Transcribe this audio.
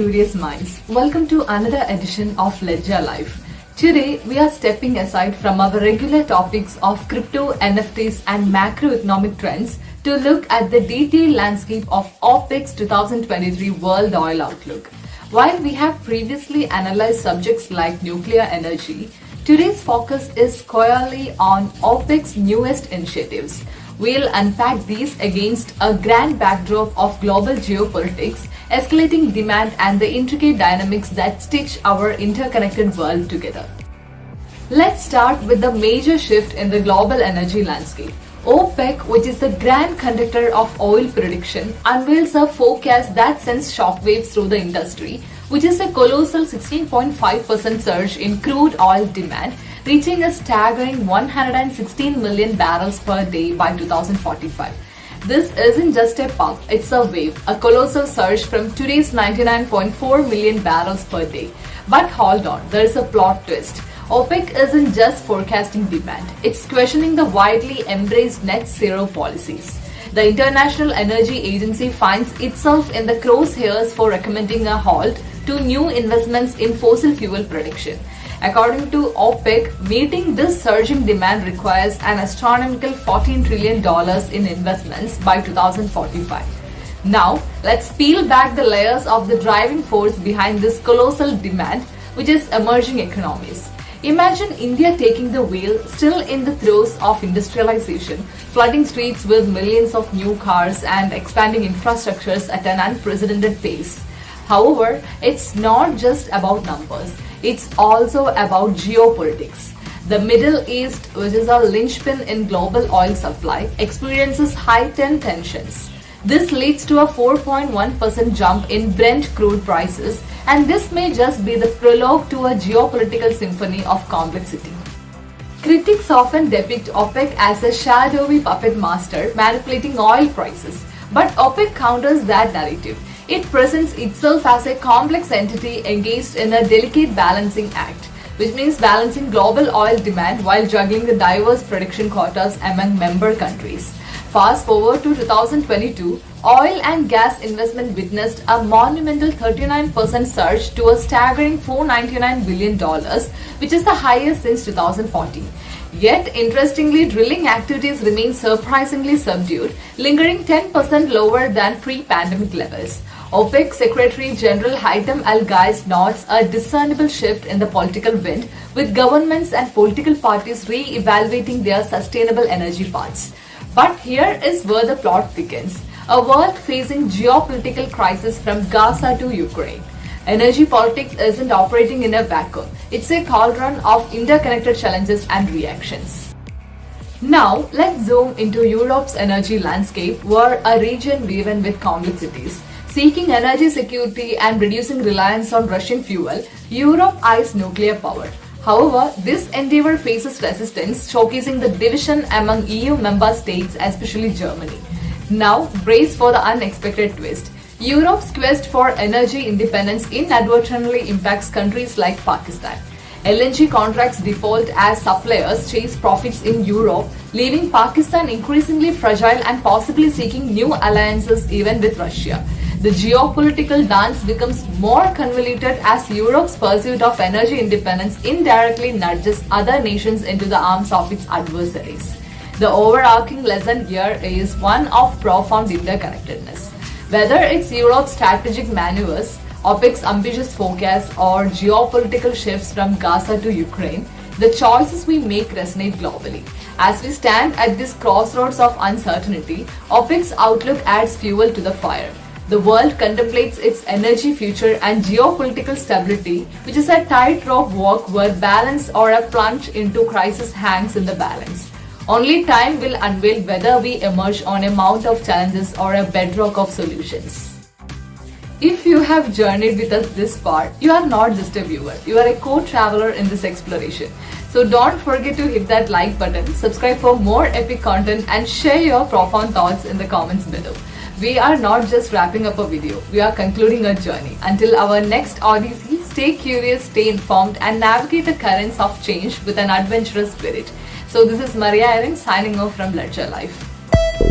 curious minds. Welcome to another edition of LedgerLife. Today, we are stepping aside from our regular topics of crypto, NFTs and macroeconomic trends to look at the detailed landscape of OPEC's 2023 World Oil Outlook. While we have previously analyzed subjects like nuclear energy, today's focus is squarely on OPEC's newest initiatives. We'll unpack these against a grand backdrop of global geopolitics, escalating demand and the intricate dynamics that stitch our interconnected world together. Let's start with the major shift in the global energy landscape. OPEC, which is the grand conductor of oil production, unveils a forecast that sends shockwaves through the industry, which is a colossal 16.5% surge in crude oil demand, reaching a staggering 116 million barrels per day by 2045. This isn't just a pump, it's a wave, a colossal surge from today's 99.4 million barrels per day. But hold on, there's a plot twist. OPEC isn't just forecasting demand, it's questioning the widely embraced net zero policies. The International Energy Agency finds itself in the crosshairs for recommending a halt to new investments in fossil fuel production. According to OPEC, meeting this surging demand requires an astronomical $14 trillion in investments by 2045. Now, let's peel back the layers of the driving force behind this colossal demand, which is emerging economies. Imagine India taking the wheel, still in the throes of industrialization, flooding streets with millions of new cars and expanding infrastructures at an unprecedented pace. However, it's not just about numbers. It's also about geopolitics. The Middle East, which is a linchpin in global oil supply, experiences heightened tensions. This leads to a 4.1% jump in Brent crude prices, and this may just be the prologue to a geopolitical symphony of complexity. Critics often depict OPEC as a shadowy puppet master manipulating oil prices, but OPEC counters that narrative. It presents itself as a complex entity engaged in a delicate balancing act, which means balancing global oil demand while juggling the diverse production quotas among member countries. Fast forward to 2022, oil and gas investment witnessed a monumental 39% surge to a staggering $499 billion, which is the highest since 2014. Yet, interestingly, drilling activities remain surprisingly subdued, lingering 10% lower than pre-pandemic levels. OPEC Secretary General Haitham Al-Ghais notes a discernible shift in the political wind, with governments and political parties re-evaluating their sustainable energy paths. But here is where the plot thickens. A world facing geopolitical crisis from Gaza to Ukraine. Energy politics isn't operating in a vacuum. It's a cauldron of interconnected challenges and reactions. Now, let's zoom into Europe's energy landscape, where a region woven with complexities. Seeking energy security and reducing reliance on Russian fuel, Europe eyes nuclear power. However, this endeavor faces resistance, showcasing the division among EU member states, especially Germany. Now, brace for the unexpected twist. Europe's quest for energy independence inadvertently impacts countries like Pakistan. LNG contracts default as suppliers chase profits in Europe, leaving Pakistan increasingly fragile and possibly seeking new alliances even with Russia. The geopolitical dance becomes more convoluted as Europe's pursuit of energy independence indirectly nudges other nations into the arms of its adversaries. The overarching lesson here is one of profound interconnectedness. Whether it's Europe's strategic maneuvers, OPEC's ambitious forecasts, or geopolitical shifts from Gaza to Ukraine, the choices we make resonate globally. As we stand at this crossroads of uncertainty, OPEC's outlook adds fuel to the fire. The world contemplates its energy future and geopolitical stability, which is a tightrope walk where balance or a plunge into crisis hangs in the balance. Only time will unveil whether we emerge on a mount of challenges or a bedrock of solutions. If you have journeyed with us this far, you are not just a viewer, you are a co-traveler in this exploration. So don't forget to hit that like button, subscribe for more epic content, and share your profound thoughts in the comments below. We are not just wrapping up a video, we are concluding a journey. Until our next odyssey, stay curious, stay informed, and navigate the currents of change with an adventurous spirit. So this is Irene signing off from LedgerLife.